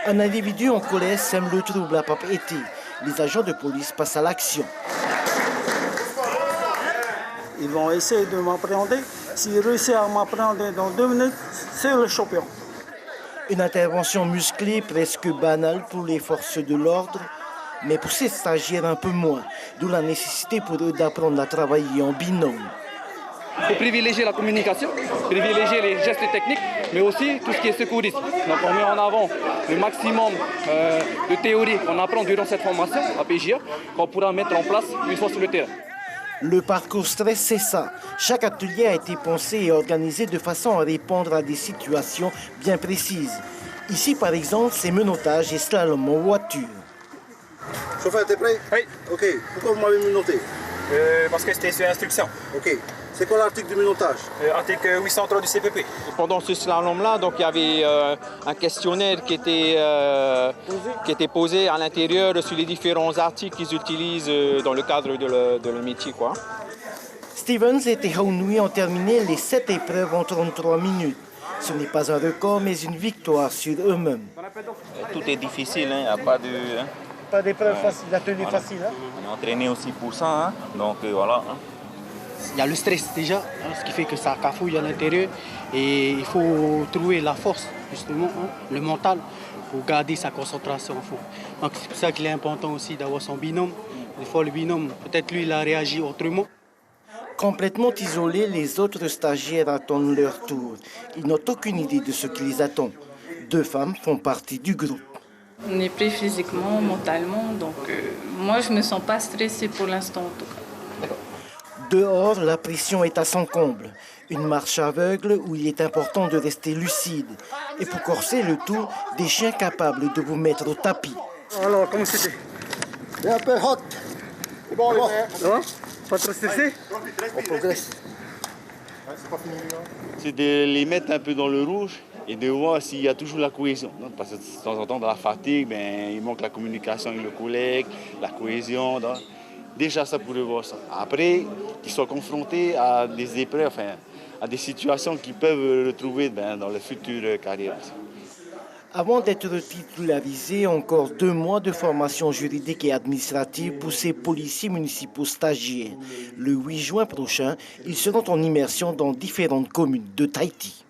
Un individu en colère sème le trouble à Papeete. Les agents de police passent à l'action. Ils vont essayer de m'appréhender. S'ils réussissent à m'appréhender dans 2 minutes, c'est le champion. Une intervention musclée, presque banale pour les forces de l'ordre, mais pour ces stagiaires un peu moins, d'où la nécessité pour eux d'apprendre à travailler en binôme. Il faut privilégier la communication, privilégier les gestes techniques, mais aussi tout ce qui est secourisme. Donc on met en avant le maximum de théorie qu'on apprend durant cette formation à PJA, qu'on pourra mettre en place une fois sur le terrain. Le parcours stress, c'est ça. Chaque atelier a été pensé et organisé de façon à répondre à des situations bien précises. Ici, par exemple, c'est menottage et slalom en voiture. Chauffeur, t'es prêt? Oui. Ok. Pourquoi vous m'avez menotté? Parce que c'était sur instruction. Ok. C'est quoi l'article du menottage? Article 803 du CPP. Pendant ce slalom-là, donc il y avait un questionnaire qui était posé à l'intérieur sur les différents articles qu'ils utilisent dans le cadre de leur métier, quoi. Stevens et Tehaunui ont terminé les 7 épreuves en 33 minutes. Ce n'est pas un record, mais une victoire sur eux-mêmes. Tout est difficile, il n'y a pas de... Pas d'épreuve facile, d'atelier facile. On est entraîné aussi pour ça, donc voilà. Il y a le stress déjà, ce qui fait que ça cafouille à l'intérieur et il faut trouver la force, justement, le mental, pour garder sa concentration. Donc c'est pour ça qu'il est important aussi d'avoir son binôme. Des fois le binôme, peut-être lui il a réagi autrement. Complètement isolés, les autres stagiaires attendent leur tour. Ils n'ont aucune idée de ce qui les attend. 2 femmes font partie du groupe. On est prêt physiquement, mentalement, donc moi je ne me sens pas stressée pour l'instant en tout cas. Dehors, la pression est à son comble. Une marche aveugle où il est important de rester lucide. Et pour corser le tout, des chiens capables de vous mettre au tapis. Alors, comment c'était? C'est un peu hot. C'est bon, les gars. Ça va? Pas trop stressé? On progresse. C'est de les mettre un peu dans le rouge et de voir s'il y a toujours la cohésion. Parce que de temps en temps, dans la fatigue, il manque la communication avec le collègue, la cohésion. Déjà, ça pourrait voir ça. Après, qu'ils soient confrontés à des épreuves, à des situations qu'ils peuvent retrouver dans leur future carrière. Avant d'être titularisés, encore 2 mois de formation juridique et administrative pour ces policiers municipaux stagiaires. Le 8 juin prochain, ils seront en immersion dans différentes communes de Tahiti.